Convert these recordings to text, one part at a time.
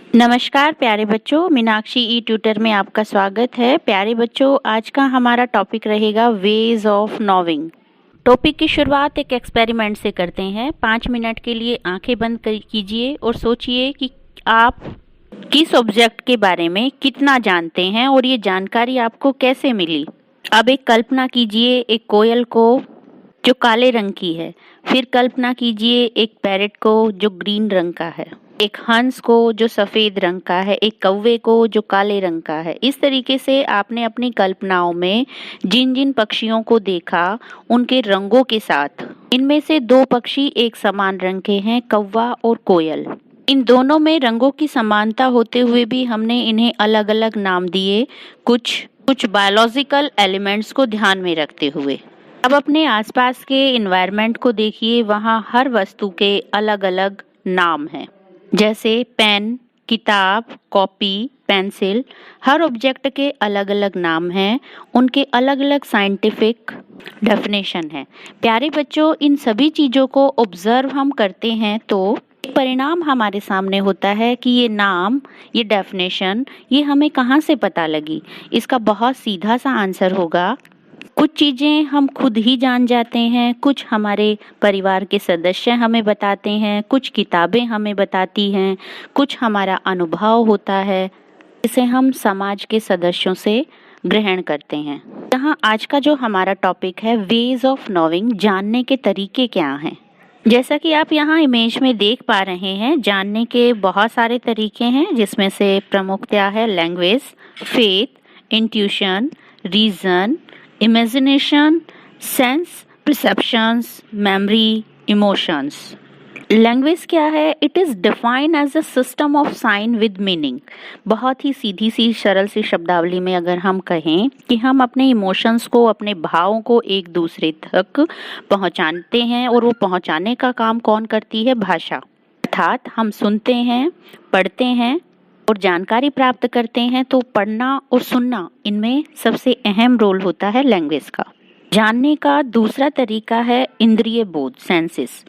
नमस्कार प्यारे बच्चों, मीनाक्षी ई ट्यूटर में आपका स्वागत है। प्यारे बच्चों, आज का हमारा टॉपिक रहेगा वेज ऑफ नॉविंग। टॉपिक की शुरुआत एक एक्सपेरिमेंट से करते हैं। 5 मिनट के लिए आंखें बंद कीजिए और सोचिए कि आप किस ऑब्जेक्ट के बारे में कितना जानते हैं और ये जानकारी आपको कैसे मिली। अब एक कल्पना कीजिए एक कोयल को जो काले रंग की है, फिर कल्पना कीजिए एक पैरट को जो ग्रीन रंग का है, एक हंस को जो सफेद रंग का है, एक कौवे को जो काले रंग का है। इस तरीके से आपने अपनी कल्पनाओं में जिन जिन पक्षियों को देखा उनके रंगों के साथ, इनमें से 2 पक्षी एक समान रंग के हैं, कौवा और कोयल। इन दोनों में रंगों की समानता होते हुए भी हमने इन्हें अलग अलग नाम दिए, कुछ बायोलॉजिकल एलिमेंट्स को ध्यान में रखते हुए। अब अपने आसपास के एनवायरनमेंट को देखिए, वहाँ हर वस्तु के अलग अलग नाम हैं, जैसे पेन, किताब, कॉपी, पेंसिल। हर ऑब्जेक्ट के अलग अलग नाम हैं, उनके अलग अलग साइंटिफिक डेफिनेशन है। प्यारे बच्चों, इन सभी चीज़ों को ऑब्जर्व हम करते हैं तो परिणाम हमारे सामने होता है कि ये नाम, ये डेफिनेशन, ये हमें कहाँ से पता लगी। इसका बहुत सीधा सा आंसर होगा, कुछ चीज़ें हम खुद ही जान जाते हैं, कुछ हमारे परिवार के सदस्य हमें बताते हैं, कुछ किताबें हमें बताती हैं, कुछ हमारा अनुभव होता है, इसे हम समाज के सदस्यों से ग्रहण करते हैं। यहाँ आज का जो हमारा टॉपिक है वेज ऑफ नोइंग, जानने के तरीके क्या हैं। जैसा कि आप यहाँ इमेज में देख पा रहे हैं, जानने के बहुत सारे तरीके हैं, जिसमें से प्रमुख क्या है, language, faith, intuition, reason, imagination, sense, perceptions, memory, emotions. Language क्या है? It is defined as a system of sign with meaning. बहुत ही सीधी सी सरल सी शब्दावली में अगर हम कहें कि हम अपने इमोशंस को, अपने भावों को एक दूसरे तक पहुंचाते हैं, और वो पहुंचाने का काम कौन करती है? भाषा। अर्थात हम सुनते हैं, पढ़ते हैं और जानकारी प्राप्त करते हैं, तो पढ़ना और सुनना, इनमें सबसे अहम रोल होता है लैंग्वेज का। जानने का दूसरा तरीका है इंद्रिय बोध, सेंसेस।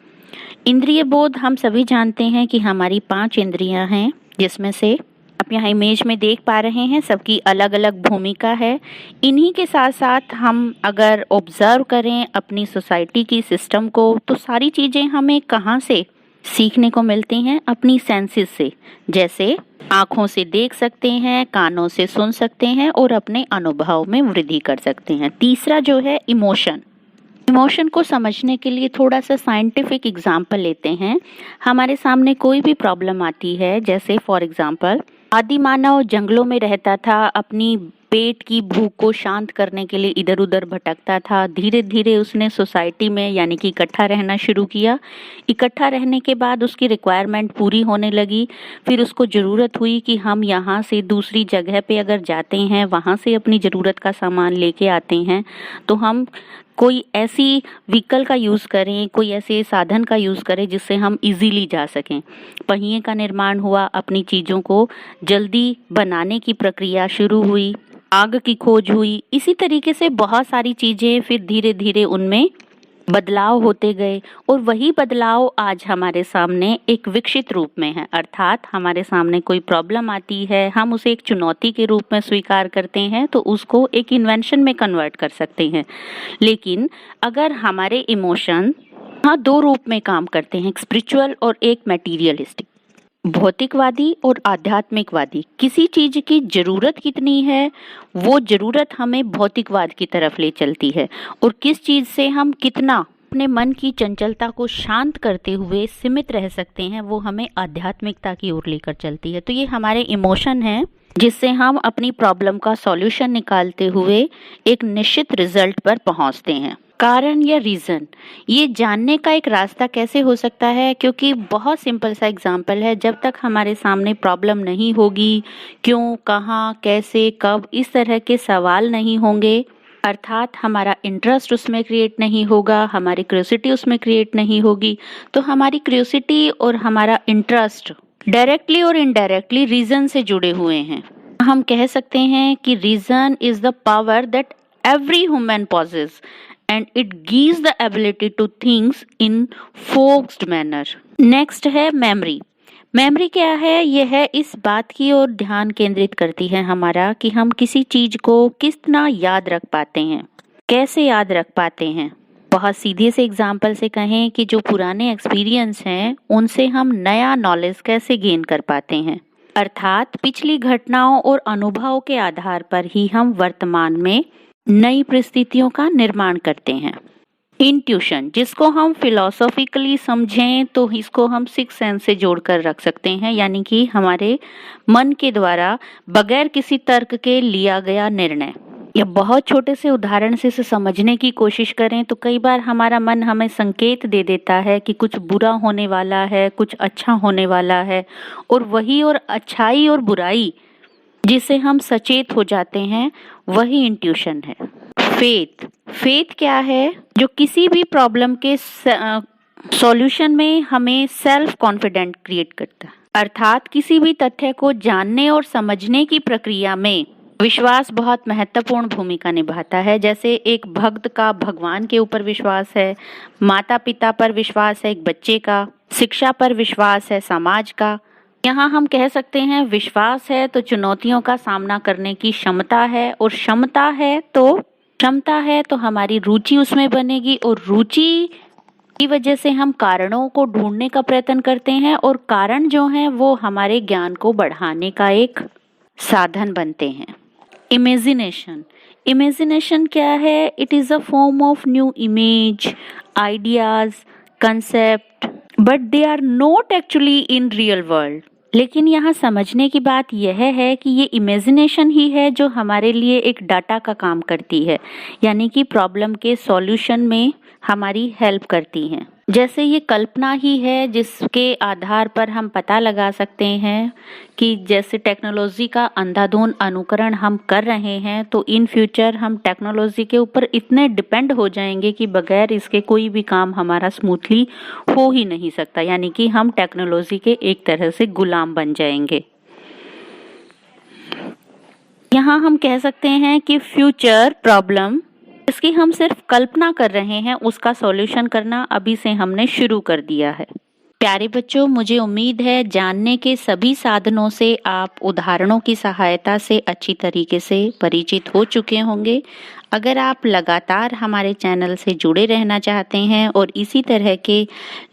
इंद्रिय बोध हम सभी जानते हैं कि हमारी 5 इंद्रियां हैं, जिसमें से आप यहाँ इमेज में देख पा रहे हैं, सबकी अलग अलग भूमिका है। इन्हीं के साथ साथ हम अगर ऑब्जर्व करें अपनी सोसाइटी की सिस्टम को, तो सारी चीज़ें हमें कहाँ से सीखने को मिलती हैं? अपनी सेंसेस से। जैसे आँखों से देख सकते हैं, कानों से सुन सकते हैं और अपने अनुभव में वृद्धि कर सकते हैं। तीसरा जो है इमोशन। इमोशन को समझने के लिए थोड़ा सा साइंटिफिक एग्जाम्पल लेते हैं। हमारे सामने कोई भी प्रॉब्लम आती है, जैसे फॉर एग्जाम्पल आदि मानव जंगलों में रहता था, अपनी पेट की भूख को शांत करने के लिए इधर उधर भटकता था। धीरे धीरे उसने सोसाइटी में यानी कि इकट्ठा रहना शुरू किया। इकट्ठा रहने के बाद उसकी रिक्वायरमेंट पूरी होने लगी। फिर उसको ज़रूरत हुई कि हम यहाँ से दूसरी जगह पे अगर जाते हैं, वहाँ से अपनी ज़रूरत का सामान लेके आते हैं, तो हम कोई ऐसी व्हीकल का यूज़ करें, कोई ऐसे साधन का यूज़ करें जिससे हम इजीली जा सकें। पहिए का निर्माण हुआ, अपनी चीज़ों को जल्दी बनाने की प्रक्रिया शुरू हुई, आग की खोज हुई। इसी तरीके से बहुत सारी चीज़ें फिर धीरे धीरे उनमें बदलाव होते गए, और वही बदलाव आज हमारे सामने एक विकसित रूप में है। अर्थात हमारे सामने कोई प्रॉब्लम आती है, हम उसे एक चुनौती के रूप में स्वीकार करते हैं, तो उसको एक इन्वेंशन में कन्वर्ट कर सकते हैं। लेकिन अगर हमारे इमोशन हाँ 2 रूप में काम करते हैं, एक स्पिरिचुअल और एक मटेरियलिस्टिक। भौतिकवादी और आध्यात्मिकवादी, किसी चीज की जरूरत कितनी है, वो जरूरत हमें भौतिकवाद की तरफ ले चलती है, और किस चीज से हम कितना अपने मन की चंचलता को शांत करते हुए सीमित रह सकते हैं, वो हमें आध्यात्मिकता की ओर लेकर चलती है। तो ये हमारे इमोशन हैं, जिससे हम अपनी प्रॉब्लम का सॉल्यूशन निकालते हुए एक निश्चित रिजल्ट पर पहुंचते हैं। कारण या रीज़न, ये जानने का एक रास्ता कैसे हो सकता है? क्योंकि बहुत सिंपल सा एग्जांपल है, जब तक हमारे सामने प्रॉब्लम नहीं होगी, क्यों, कहाँ, कैसे, कब, इस तरह के सवाल नहीं होंगे, अर्थात हमारा इंटरेस्ट उसमें क्रिएट नहीं होगा, हमारी क्यूरियोसिटी उसमें क्रिएट नहीं होगी, तो हमारी क्यूरियोसिटी और हमारा इंटरेस्ट डायरेक्टली और इनडायरेक्टली रीज़न से जुड़े हुए हैं। हम कह सकते हैं कि reason is the power that every human possesses and it gives the ability to think in focused manner. Next है memory. मेमोरी क्या है? यह इस बात की ओर ध्यान केंद्रित करती है हमारा कि हम किसी चीज को कितना याद रख पाते हैं, कैसे याद रख पाते हैं। बहुत सीधे से एग्जाम्पल से कहें कि जो पुराने एक्सपीरियंस हैं उनसे हम नया नॉलेज कैसे गेन कर पाते हैं, अर्थात पिछली घटनाओं और अनुभवों के आधार पर ही हम वर्तमान में नई परिस्थितियों का निर्माण करते हैं। इंट्यूशन, जिसको हम फिलोसॉफिकली समझें तो इसको हम सिक्स सेंस से जोड़कर रख सकते हैं, यानी कि हमारे मन के द्वारा बगैर किसी तर्क के लिया गया निर्णय। या बहुत छोटे से उदाहरण से इसे समझने की कोशिश करें तो कई बार हमारा मन हमें संकेत दे देता है कि कुछ बुरा होने वाला है, कुछ अच्छा होने वाला है, और वही और अच्छाई और बुराई जिसे हम सचेत हो जाते हैं वही इंट्यूशन है। फेथ क्या है? जो किसी भी प्रॉब्लम के सॉल्यूशन में हमें सेल्फ कॉन्फिडेंट क्रिएट करता है, अर्थात किसी भी तथ्य को जानने और समझने की प्रक्रिया में विश्वास बहुत महत्वपूर्ण भूमिका निभाता है। जैसे एक भक्त का भगवान के ऊपर विश्वास है, माता पिता पर विश्वास है एक बच्चे का, शिक्षा पर विश्वास है समाज का। यहाँ हम कह सकते हैं विश्वास है तो चुनौतियों का सामना करने की क्षमता है, और क्षमता है तो हमारी रुचि उसमें बनेगी, और रुचि की वजह से हम कारणों को ढूंढने का प्रयत्न करते हैं, और कारण जो हैं वो हमारे ज्ञान को बढ़ाने का एक साधन बनते हैं। इमेजिनेशन क्या है? It is a form of new image, ideas, concept, but they are not actually in real world. लेकिन यहाँ समझने की बात यह है कि ये इमेजिनेशन ही है जो हमारे लिए एक डाटा का काम करती है, यानी कि प्रॉब्लम के सॉल्यूशन में हमारी हेल्प करती हैं। जैसे ये कल्पना ही है जिसके आधार पर हम पता लगा सकते हैं कि जैसे टेक्नोलॉजी का अंधाधुंध अनुकरण हम कर रहे हैं तो इन फ्यूचर हम टेक्नोलॉजी के ऊपर इतने डिपेंड हो जाएंगे कि बगैर इसके कोई भी काम हमारा स्मूथली हो ही नहीं सकता, यानी कि हम टेक्नोलॉजी के एक तरह से गुलाम बन जाएंगे। यहाँ हम कह सकते हैं कि फ्यूचर प्रॉब्लम इसकी हम सिर्फ कल्पना कर रहे हैं, उसका सॉल्यूशन करना अभी से हमने शुरू कर दिया है। प्यारे बच्चों, मुझे उम्मीद है जानने के सभी साधनों से आप उदाहरणों की सहायता से अच्छी तरीके से परिचित हो चुके होंगे। अगर आप लगातार हमारे चैनल से जुड़े रहना चाहते हैं और इसी तरह के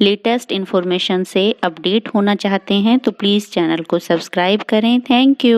लेटेस्ट इन्फॉर्मेशन से अपडेट होना चाहते हैं तो प्लीज़ चैनल को सब्सक्राइब करें। Thank you.